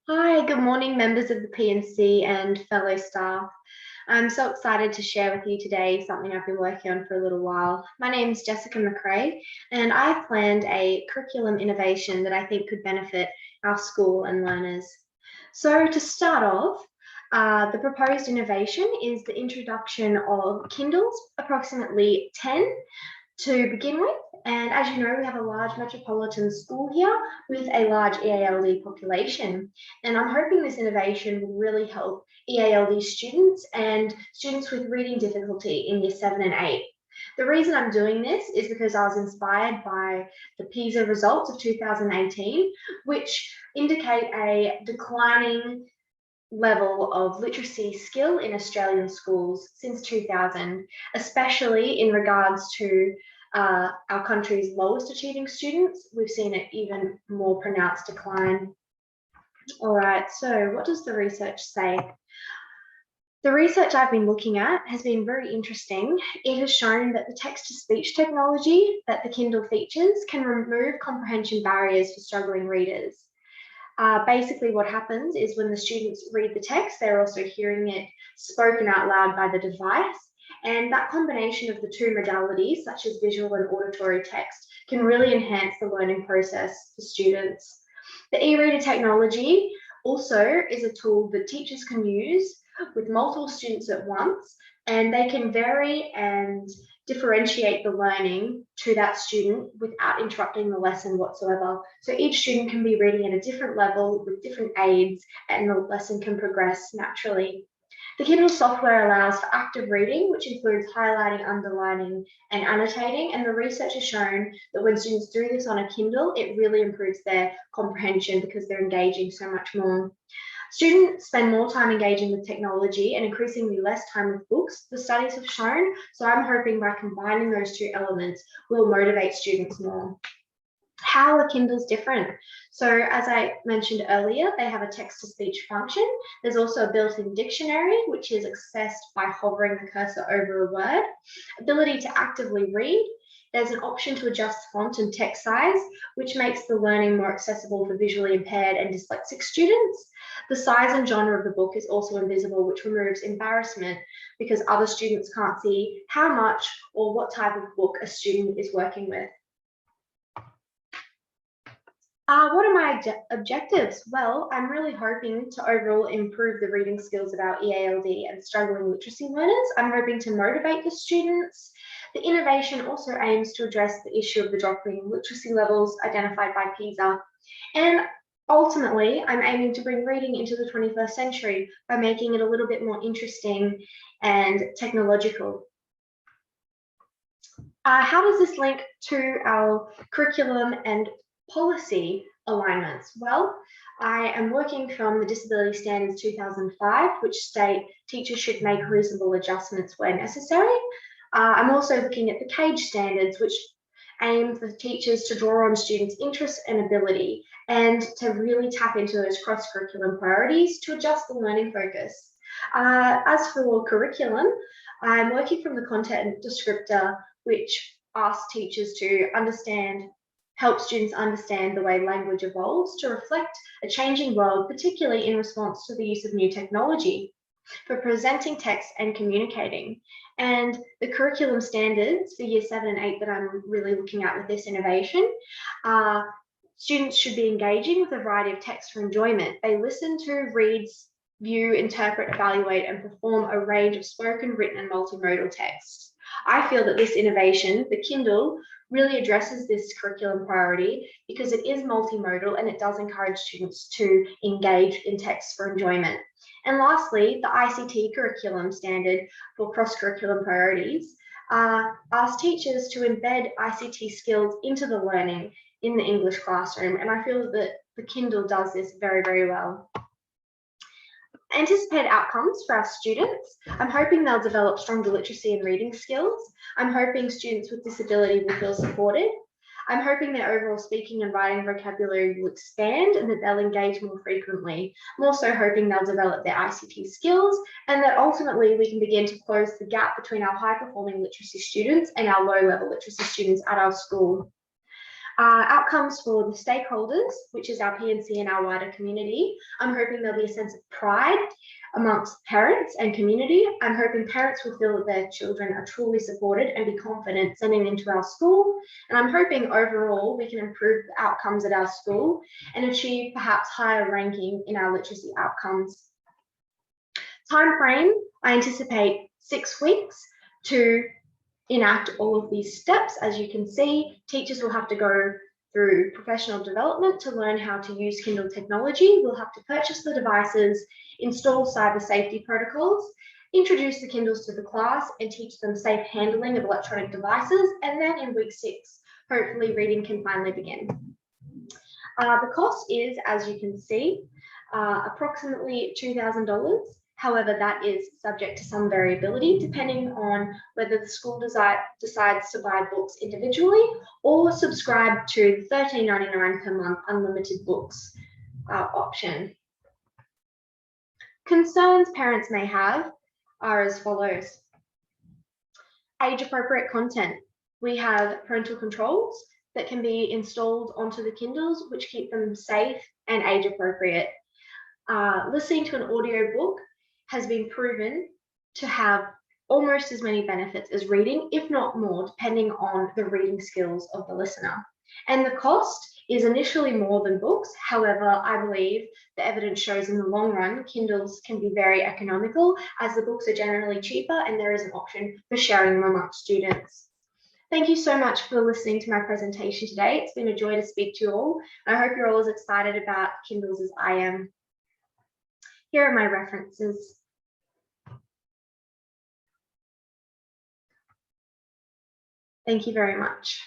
Hi, good morning, members of the PNC and fellow staff. I'm so excited to share with you today something I've been working on for a little while. My name is Jessica MacRae, and I've planned a curriculum innovation that I think could benefit our school and learners. So to start off, the proposed innovation is the introduction of Kindles, approximately 10 to begin with. And as you know, we have a large metropolitan school here with a large EALD population. And I'm hoping this innovation will really help EALD students and students with reading difficulty in year 7 and 8. The reason I'm doing this is because I was inspired by the PISA results of 2018, which indicate a declining level of literacy skill in Australian schools since 2000, especially in regards to our country's lowest achieving students. We've seen an even more pronounced decline. All right, so what does the research say? The research I've been looking at has been very interesting. It has shown that the text-to-speech technology that the Kindle features can remove comprehension barriers for struggling readers. Basically, what happens is when the students read the text, they're also hearing it spoken out loud by the device. And that combination of the two modalities, such as visual and auditory text, can really enhance the learning process for students. The e-reader technology also is a tool that teachers can use with multiple students at once, and they can vary and differentiate the learning to that student without interrupting the lesson whatsoever. So each student can be reading at a different level with different aids, and the lesson can progress naturally. The Kindle software allows for active reading, which includes highlighting, underlining, and annotating. And the research has shown that when students do this on a Kindle, it really improves their comprehension because they're engaging so much more. Students spend more time engaging with technology and increasingly less time with books, the studies have shown. So I'm hoping by combining those two elements will motivate students more. How are Kindles different? So as I mentioned earlier, they have a text-to-speech function. There's also a built-in dictionary, which is accessed by hovering the cursor over a word. Ability to actively read. There's an option to adjust font and text size, which makes the learning more accessible for visually impaired and dyslexic students. The size and genre of the book is also invisible, which removes embarrassment because other students can't see how much or what type of book a student is working with. What are my objectives? Well, I'm really hoping to overall improve the reading skills of our EALD and struggling literacy learners. I'm hoping to motivate the students. The innovation also aims to address the issue of the dropping literacy levels identified by PISA. And ultimately, I'm aiming to bring reading into the 21st century by making it a little bit more interesting and technological. How does this link to our curriculum and policy alignments? Well, I am working from the Disability Standards 2005, which state teachers should make reasonable adjustments where necessary. I'm also looking at the CAGE standards, which aim for teachers to draw on students' interests and ability and to really tap into those cross-curriculum priorities to adjust the learning focus. As for curriculum, I'm working from the content descriptor, which asks teachers to help students understand the way language evolves to reflect a changing world, particularly in response to the use of new technology for presenting text and communicating. And the curriculum standards for year 7 and 8 that I'm really looking at with this innovation are students should be engaging with a variety of text for enjoyment. They listen to, read, view, interpret, evaluate, and perform a range of spoken, written, and multimodal texts. I feel that this innovation, the Kindle, really addresses this curriculum priority because it is multimodal and it does encourage students to engage in text for enjoyment. And lastly, the ICT curriculum standard for cross-curriculum priorities asks teachers to embed ICT skills into the learning in the English classroom. And I feel that the Kindle does this very, very well. Anticipated outcomes for our students. I'm hoping they'll develop stronger literacy and reading skills. I'm hoping students with disability will feel supported. I'm hoping their overall speaking and writing vocabulary will expand and that they'll engage more frequently. I'm also hoping they'll develop their ICT skills and that ultimately we can begin to close the gap between our high-performing literacy students and our low-level literacy students at our school. Outcomes for the stakeholders, which is our P&C and our wider community. I'm hoping there'll be a sense of pride amongst parents and community. I'm hoping parents will feel that their children are truly supported and be confident sending them to our school. And I'm hoping overall we can improve the outcomes at our school and achieve perhaps higher ranking in our literacy outcomes. Time frame, I anticipate 6 weeks to enact all of these steps. As you can see, teachers will have to go through professional development to learn how to use Kindle technology. We'll have to purchase the devices, install cyber safety protocols, introduce the Kindles to the class and teach them safe handling of electronic devices. And then in week 6, hopefully reading can finally begin. The cost is, as you can see, approximately $2,000. However, that is subject to some variability depending on whether the school decides to buy books individually or subscribe to $13.99 per month unlimited books option. Concerns parents may have are as follows. Age-appropriate content. We have parental controls that can be installed onto the Kindles, which keep them safe and age-appropriate. Listening to an audio book has been proven to have almost as many benefits as reading, if not more, depending on the reading skills of the listener. And the cost is initially more than books. However, I believe the evidence shows in the long run, Kindles can be very economical as the books are generally cheaper and there is an option for sharing them amongst students. Thank you so much for listening to my presentation today. It's been a joy to speak to you all. I hope you're all as excited about Kindles as I am. Here are my references. Thank you very much.